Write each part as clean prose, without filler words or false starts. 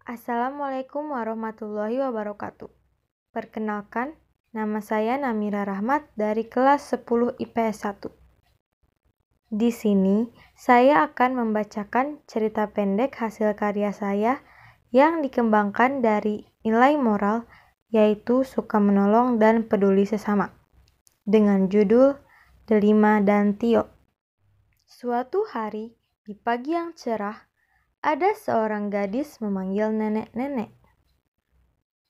Assalamualaikum warahmatullahi wabarakatuh. Perkenalkan, nama saya Namira Rahmat dari kelas 10 IPS 1. Di sini, saya akan membacakan cerita pendek hasil karya saya yang dikembangkan dari nilai moral, yaitu suka menolong dan peduli sesama, dengan judul Delima dan Tio. Suatu hari, di pagi yang cerah, ada seorang gadis memanggil nenek-nenek.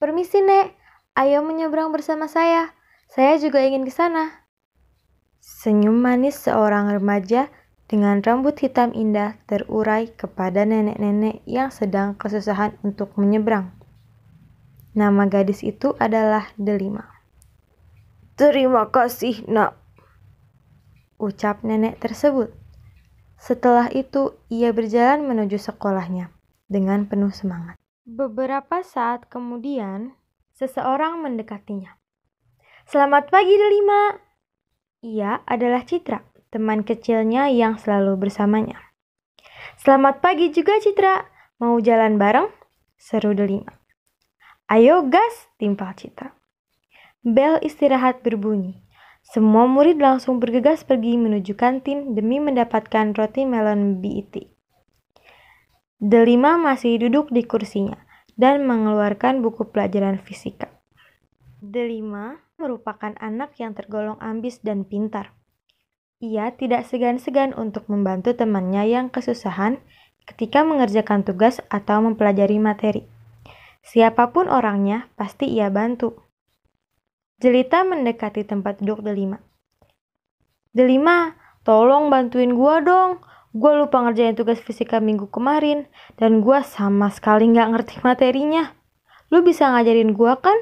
"Permisi, Nek. Ayo menyeberang bersama saya. Saya juga ingin ke sana." Senyum manis seorang remaja dengan rambut hitam indah terurai kepada nenek-nenek yang sedang kesusahan untuk menyeberang. Nama gadis itu adalah Delima. "Terima kasih, Nak," ucap nenek tersebut. Setelah itu, ia berjalan menuju sekolahnya dengan penuh semangat. Beberapa saat kemudian, seseorang mendekatinya. "Selamat pagi, Delima." Ia adalah Citra, teman kecilnya yang selalu bersamanya. "Selamat pagi juga, Citra. Mau jalan bareng?" seru Delima. "Ayo gas," timpal Citra. Bel istirahat berbunyi. Semua murid langsung bergegas pergi menuju kantin demi mendapatkan roti melon BET. Delima masih duduk di kursinya dan mengeluarkan buku pelajaran fisika. Delima merupakan anak yang tergolong ambis dan pintar. Ia tidak segan-segan untuk membantu temannya yang kesusahan ketika mengerjakan tugas atau mempelajari materi. Siapapun orangnya, pasti ia bantu. Jelita mendekati tempat duduk Delima. "Delima, tolong bantuin gua dong. Gua lupa ngerjain tugas fisika minggu kemarin, dan gua sama sekali nggak ngerti materinya. Lu bisa ngajarin gua kan?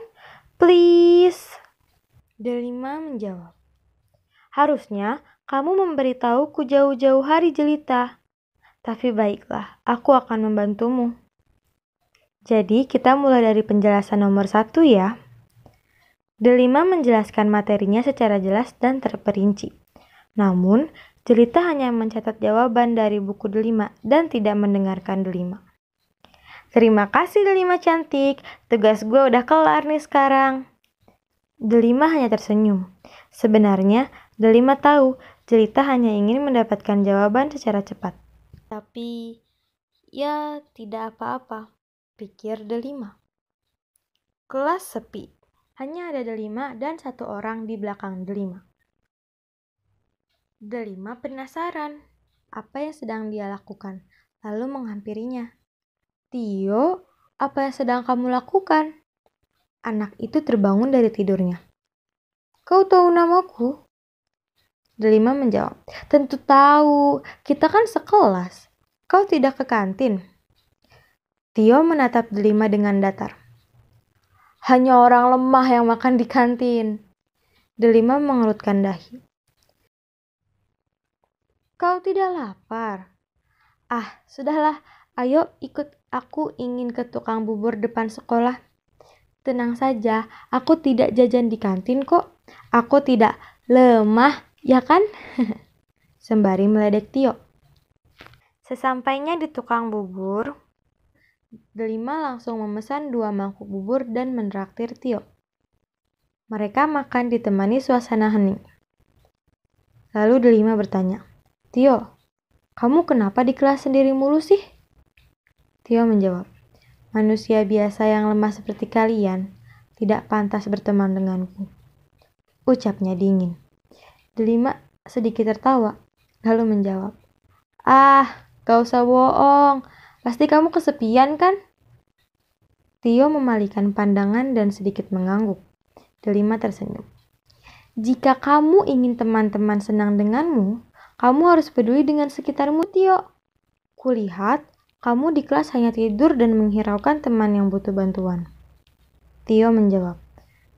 Please." Delima menjawab, "Harusnya kamu memberitahuku jauh-jauh hari, Jelita. Tapi baiklah, aku akan membantumu. Jadi kita mulai dari penjelasan nomor 1 ya." Delima menjelaskan materinya secara jelas dan terperinci. Namun, Jelita hanya mencatat jawaban dari buku Delima dan tidak mendengarkan Delima. "Terima kasih, Delima cantik. Tugas gue udah kelar nih sekarang." Delima hanya tersenyum. Sebenarnya, Delima tahu Jelita hanya ingin mendapatkan jawaban secara cepat. Tapi, ya tidak apa-apa, pikir Delima. Kelas sepi. Hanya ada Delima dan satu orang di belakang Delima. Delima penasaran apa yang sedang dia lakukan, lalu menghampirinya. "Tio, apa yang sedang kamu lakukan?" Anak itu terbangun dari tidurnya. "Kau tahu namaku?" Delima menjawab, "Tentu tahu, kita kan sekelas. Kau tidak ke kantin?" Tio menatap Delima dengan datar. "Hanya orang lemah yang makan di kantin." Delima mengerutkan dahi. "Kau tidak lapar?" "Ah, sudahlah, ayo ikut aku, ingin ke tukang bubur depan sekolah." "Tenang saja, aku tidak jajan di kantin kok. Aku tidak lemah, ya kan?" Sembari meledek Tio. Sesampainya di tukang bubur, Delima langsung memesan 2 mangkuk bubur dan menraktir Tio. Mereka makan ditemani suasana hening. Lalu Delima bertanya, "Tio, kamu kenapa di kelas sendiri mulu sih?" Tio menjawab, "Manusia biasa yang lemah seperti kalian tidak pantas berteman denganku," ucapnya dingin. Delima sedikit tertawa, lalu menjawab, "Ah, gak usah bohong. Pasti kamu kesepian kan?" Tio memalingkan pandangan dan sedikit mengangguk. Delima tersenyum. "Jika kamu ingin teman-teman senang denganmu, kamu harus peduli dengan sekitarmu, Tio. Kulihat kamu di kelas hanya tidur dan menghiraukan teman yang butuh bantuan." Tio menjawab,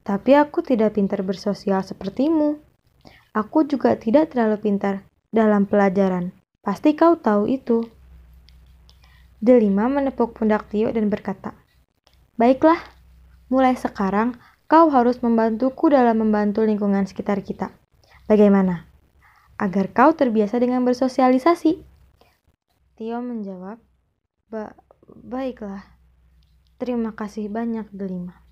"Tapi aku tidak pintar bersosial sepertimu. Aku juga tidak terlalu pintar dalam pelajaran. Pasti kau tahu itu." Delima menepuk pundak Tio dan berkata, "Baiklah, mulai sekarang kau harus membantuku dalam membantu lingkungan sekitar kita. Bagaimana? Agar kau terbiasa dengan bersosialisasi." Tio menjawab, Baiklah." Terima kasih banyak Delima.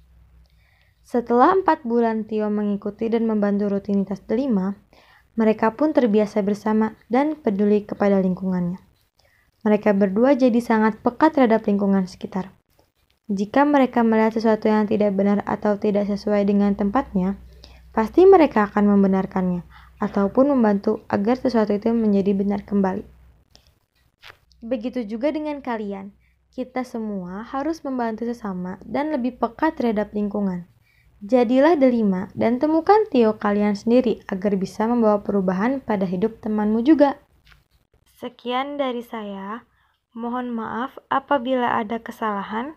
Setelah 4 bulan Tio mengikuti dan membantu rutinitas Delima, mereka pun terbiasa bersama dan peduli kepada lingkungannya. Mereka berdua jadi sangat peka terhadap lingkungan sekitar. Jika mereka melihat sesuatu yang tidak benar atau tidak sesuai dengan tempatnya, pasti mereka akan membenarkannya ataupun membantu agar sesuatu itu menjadi benar kembali. Begitu juga dengan kalian. Kita semua harus membantu sesama dan lebih peka terhadap lingkungan. Jadilah Delima dan temukan Tio kalian sendiri agar bisa membawa perubahan pada hidup temanmu juga. Sekian dari saya. Mohon maaf apabila ada kesalahan.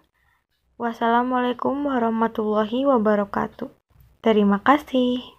Wassalamualaikum warahmatullahi wabarakatuh. Terima kasih.